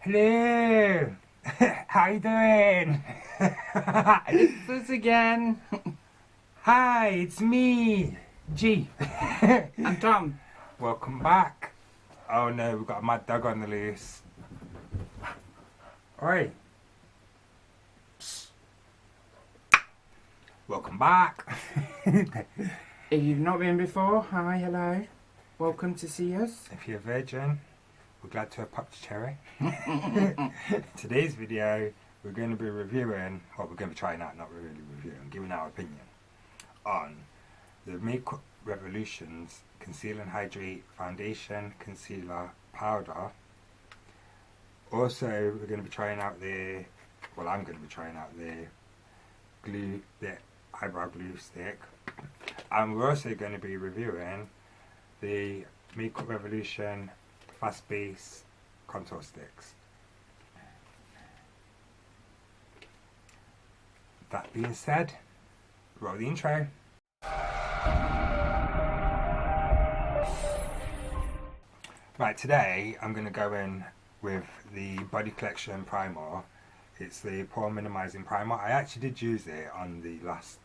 Hello! How you doing? It's us again. Hi, it's me, G. I'm Tom. Welcome back. Oh no, we've got a mad dog on the loose. Oi. Psst. Welcome back. If you've not been before, hi, hello. Welcome to see us. If you're a virgin, we're glad to have popped your cherry. Today's video, we're going to be reviewing, well, we're going to be trying out, not really reviewing, giving our opinion on the Make Revolution's Conceal and Hydrate Foundation Concealer Powder. Also, we're going to be trying out the, well, I'm going to be trying out the glue, the eyebrow glue stick. And we're also going to be reviewing the Make Revolution FastBase contour sticks. That being said, roll the intro. Right, today I'm going to go in with the Body Collection Primer. It's the Pore Minimizing Primer. I actually did use it on the last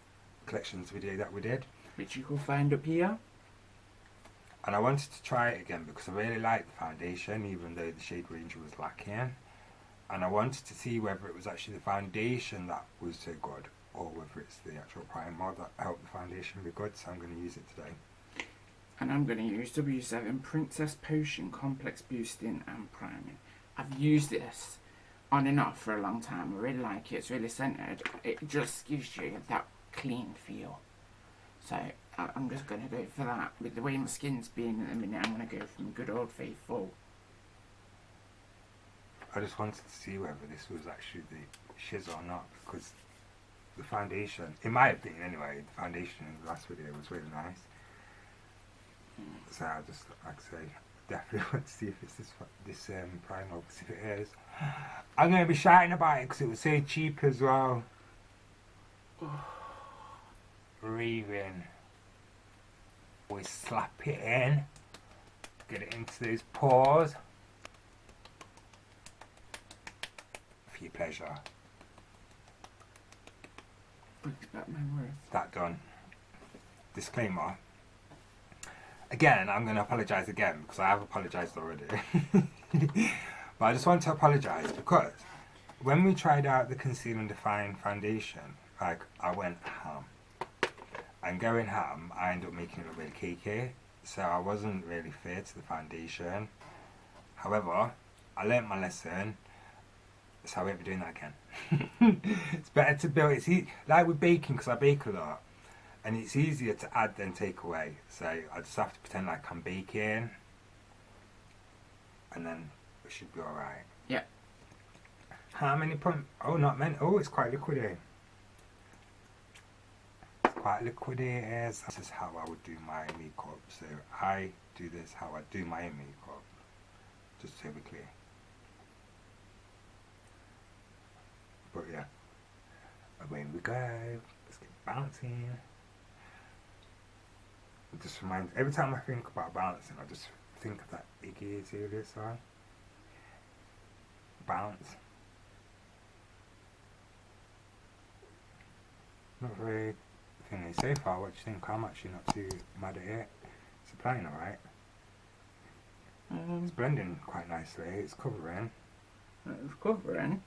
collections video that we did, Which you can find up here. and I wanted to try it again because I really liked the foundation, even though the shade range was lacking, and I wanted to see whether it was actually the foundation that was so good or whether it's the actual primer that helped the foundation be good. So I'm going to use it today. And I'm going to use W7 Princess Potion Complex Boosting and Priming. I've used this on and off for a long time. I really like it. It's really centered. It just gives you that clean feel. So I'm just going to go for that. With the way my skin's being at the minute, I'm going to go from good old faithful. I just wanted to see whether this was actually the shiz or not, because the foundation, in my opinion anyway, the foundation in the last video was really nice. So I just, like I say, definitely want to see if it's this primer, because if it is, I'm going to be shouting about it because it was so cheap as well. Raving. Always slap it in, get it into those pores for your pleasure. Brings back my words. That done. Disclaimer. Again, I'm going to apologise again because I have apologised already. But I just want to apologise because when we tried out the Conceal and Define foundation, like, I went ham. And going ham, I ended up making it look really cakey. So I wasn't really fair to the foundation. However, I learnt my lesson. So I won't be doing that again. It's better to build, like with baking, because I bake a lot. And it's easier to add than take away. So I just have to pretend like I'm baking. And then it should be alright. Yeah. How many points? Oh, not many. Oh, it's quite liquidy. It's quite liquidy. This is how I would do my makeup. So I do this how I do my makeup. Just so we're clear. But yeah. Away we go. Let's get bouncing. It just reminds, every time I think about balancing, I just think of that Iggy Azalea song. Bounce. Not very thingy so far. What do you think? I'm actually not too mad at it. It's applying alright. It's blending quite nicely. It's covering. It's covering.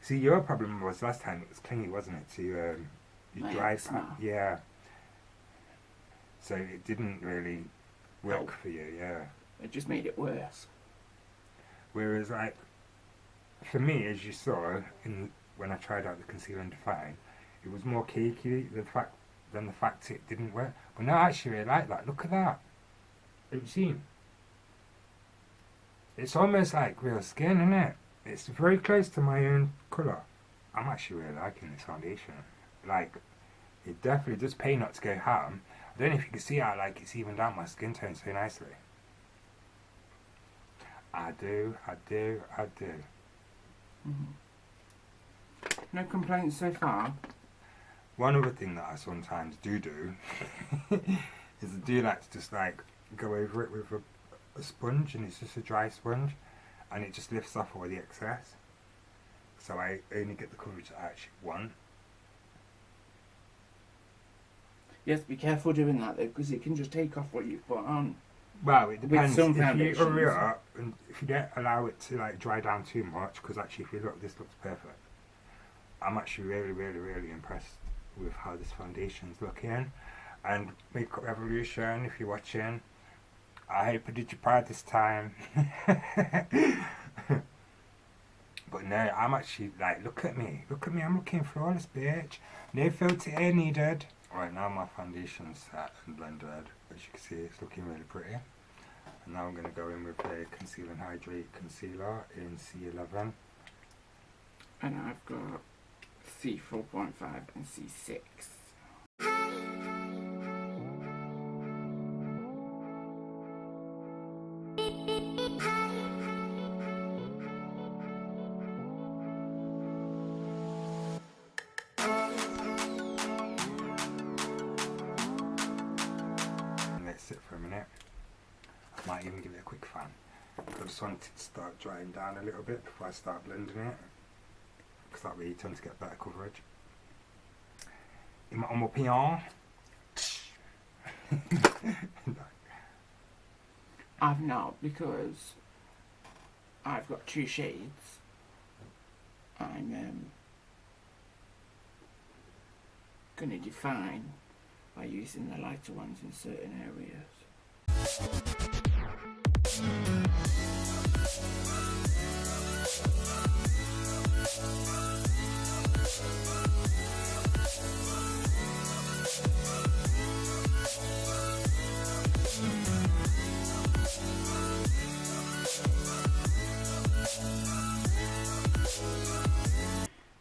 See, your problem was last time it was clingy, wasn't it? To your dry eczema. Yeah. So it didn't really work for you, yeah. It just made it worse. Whereas, like, for me, as you saw when I tried out the Conceal and Define, it was more cakey than the fact it didn't work. But now I actually really like that. Look at that. Have you seen? It's almost like real skin, isn't it? It's very close to my own colour. I'm actually really liking this foundation. Like, it definitely does pay not to go ham. I don't know if you can see how, like, it's evened out my skin tone so nicely. I do. No complaints so far. One other thing that I sometimes do is I do like to just like go over it with a sponge, and it's just a dry sponge, and it just lifts off all the excess. So I only get the coverage I actually want. Yes, be careful doing that though, because it can just take off what you've put on. Well, it depends. With some if you hurry foundations. up and if you don't allow it to like dry down too much, because actually if you look, this looks perfect. I'm actually really impressed with how this foundation's looking. And Makeup Revolution, if you're watching, I hope I did you proud this time. But no, I'm actually like, look at me, I'm looking flawless, bitch. No filter air needed. Right now my foundation's set and blended. As you can see, it's looking really pretty. And now I'm going to go in with the Conceal and Hydrate Concealer in C11. And I've got C4.5 and C6. Sit for a minute. I might even give it a quick fan. I just want it to start drying down a little bit before I start blending it, because that way you tend to get better coverage. In my opinion. I've not, because I've got two shades. I'm going to define by using the lighter ones in certain areas.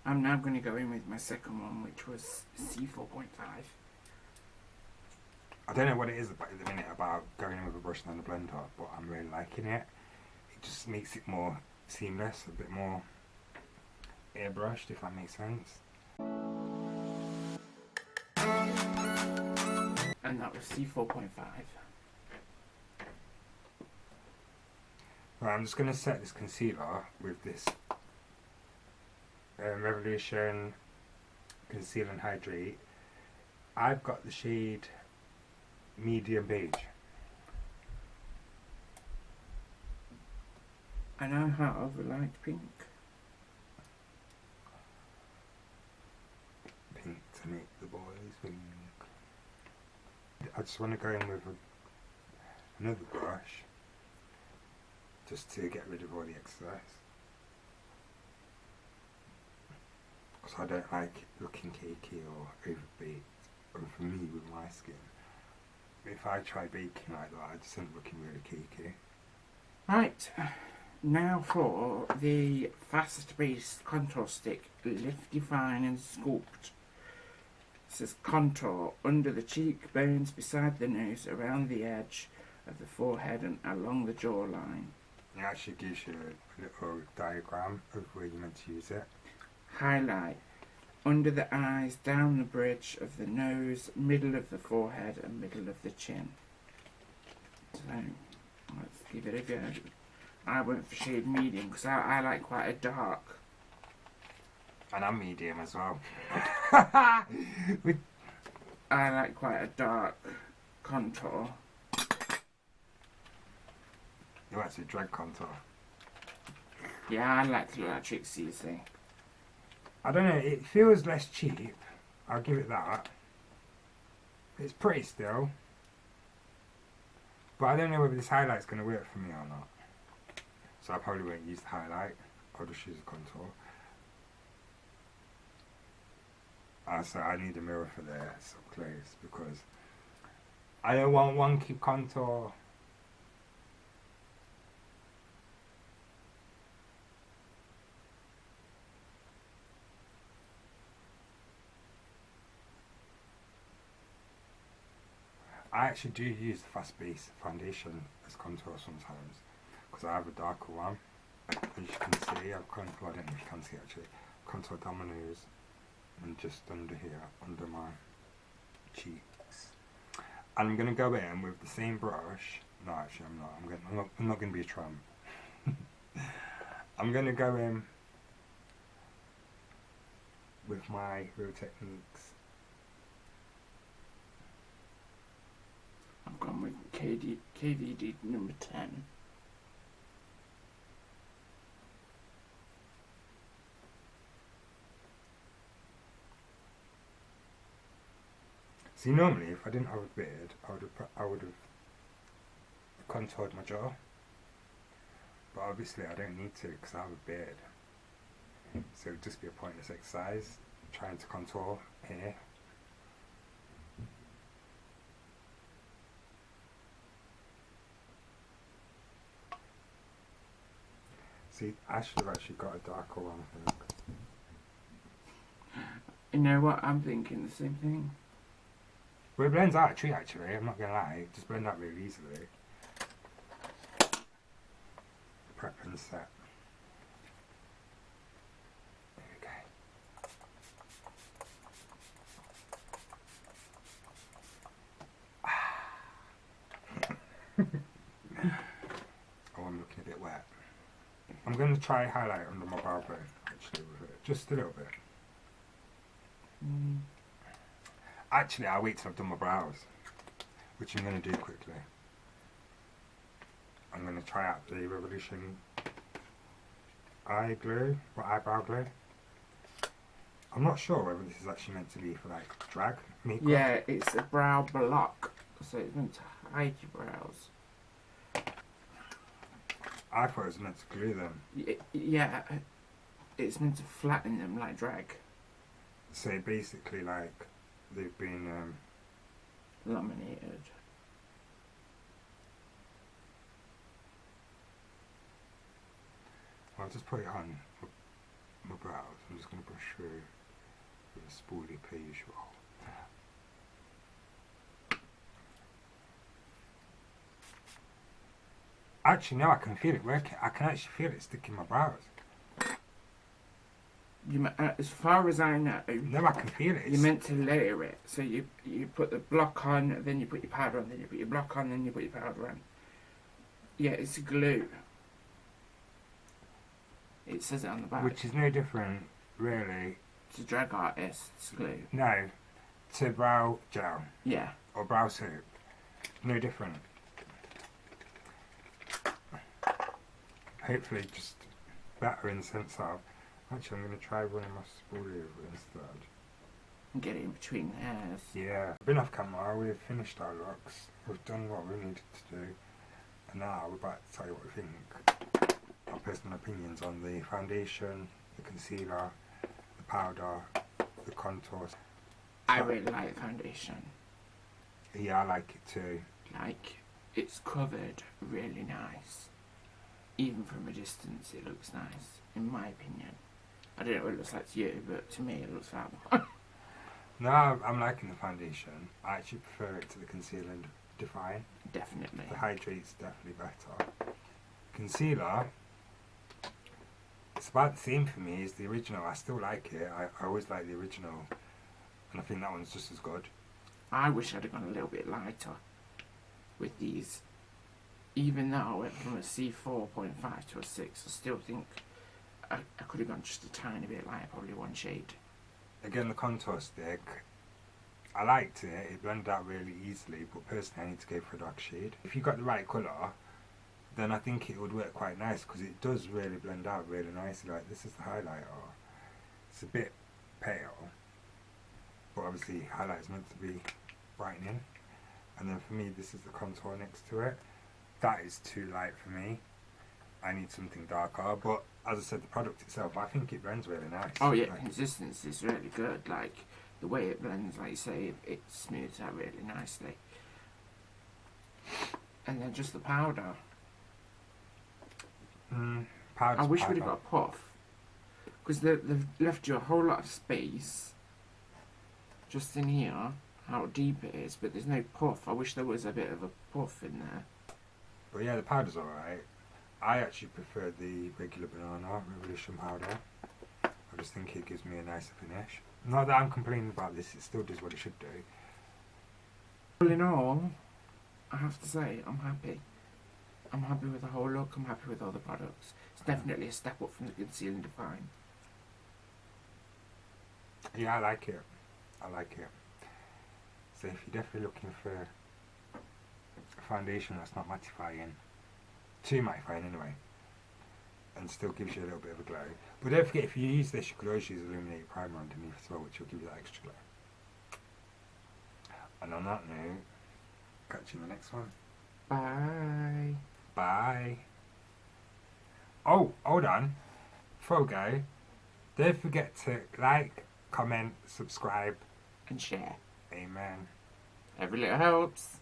I'm now going to go in with my second one, which was C4.5. I don't know what it is about at the minute about going in with a brush and then a blender, but I'm really liking it. It just makes it more seamless, a bit more airbrushed, if that makes sense. And that was C4.5. Right, I'm just going to set this concealer with this Revolution Conceal and Hydrate. I've got the shade medium beige. And I have a light pink. Pink to make the boys pink. I just want to go in with another brush just to get rid of all the excess. Because I don't like looking cakey or overbaked, or for me with my skin. If I try baking like that, I just end up looking really cakey. Right, now for the FastBase contour stick, lift, define and sculpt. It says contour under the cheekbones, beside the nose, around the edge of the forehead and along the jawline. It actually gives you a little diagram of where you're meant to use it. Highlight under the eyes, down the bridge of the nose, middle of the forehead and middle of the chin. So let's give it a go. I went for shade medium because I like quite a dark. And I'm medium as well. I like quite a dark contour. You actually drag contour. Yeah, I like to look like Trixie, you see. I don't know, it feels less cheap. I'll give it that. It's pretty still. But I don't know whether this highlight's going to work for me or not. So I probably won't use the highlight. I'll just use the contour. So I need a mirror for this up close because I don't want wonky contour. I actually do use the FastBase foundation as contour sometimes because I have a darker one. As you can see, I've contour, I don't know if you can see actually, contour down my nose and just under here, under my cheeks. And I'm going to go in with the same brush. No, actually I'm not. I'm not going to be a tramp. I'm going to go in with my Real Techniques. I've gone with KVD number 10. See, normally if I didn't have a beard, I would have contoured my jaw. But obviously I don't need to because I have a beard. So it would just be a pointless exercise trying to contour here. See, I should have actually got a darker one, I think. You know what? I'm thinking the same thing. But it blends out a tree actually, I'm not going to lie. It just blends out really easily. Prep and set. There we go. Oh, I'm looking a bit wet. I'm going to try highlight under my brow bone actually with it. Just a little bit. Actually, I'll wait till I've done my brows, which I'm going to do quickly. I'm going to try out the Revolution Eyebrow Glue. I'm not sure whether this is actually meant to be for like drag makeup. Yeah, it's a brow block, so it's meant to hide your brows. I thought it was meant to glue them. Yeah, it's meant to flatten them like drag. So basically, like they've been Laminated. I'll just put it on my brows. I'm just going to brush through with a spoolie per usual. Actually, no, I can feel it working. I can actually feel it sticking my brows. As far as I know, No, I can feel it. you're meant to layer it. So you put the block on, then you put your powder on, then you put your block on, then you put your powder on. Yeah, it's glue. It says it on the back. Which is no different, really. To drag artists glue. No, to brow gel Yeah. or brow soap. No different. Hopefully just better in the sense of, actually I'm going to try running my spoolie over instead. And get it in between the hairs. Yeah, been off camera, we've finished our looks, we've done what we needed to do, and now we're about to tell you what we think. Our personal opinions on the foundation, the concealer, the powder, the contours. I really like the foundation. Yeah, I like it too. Like, it's covered really nice. Even from a distance it looks nice, in my opinion. I don't know what it looks like to you, but to me it looks fab. No, I'm liking the foundation. I actually prefer it to the Conceal and Define. Definitely. The Hydrate's definitely better. Concealer, it's about the same for me as the original. I still like it. I always like the original. And I think that one's just as good. I wish I'd have gone a little bit lighter with these. Even though I went from a C4.5 to a 6, I still think I could have gone just a tiny bit lighter, probably one shade. Again, the contour stick, I liked it. It blended out really easily, but personally I need to go for a dark shade. If you got the right colour, then I think it would work quite nice because it does really blend out really nicely. Like this is the highlighter. It's a bit pale, but obviously highlight is meant to be brightening. And then for me, this is the contour next to it. That is too light for me. I need something darker, but as I said, the product itself, I think it blends really nice. Oh yeah, like, consistency is really good. Like the way it blends, like you say, it smooths out really nicely. And then just the powder. powder's I wish powder. we'd have got a puff, because they've left you a whole lot of space just in here. How deep it is, but there's no puff. I wish there was a bit of a puff in there. But yeah, the powder's alright. I actually prefer the regular banana Revolution powder. I just think it gives me a nicer finish. Not that I'm complaining about this, it still does what it should do. All in all, I have to say I'm happy. I'm happy with the whole look. I'm happy with all the products. It's definitely a step up from the Conceal and Define. Yeah, I like it. I like it. So if you're definitely looking for a foundation that's not mattifying, too mattifying anyway, and still gives you a little bit of a glow. But don't forget, if you use this, you could always use illuminated primer underneath as well, which will give you that extra glow. And on that note, catch you in the next one. Bye. Bye. Oh, hold on. Before we go, don't forget to like, comment, subscribe, And share. amen. Every little helps.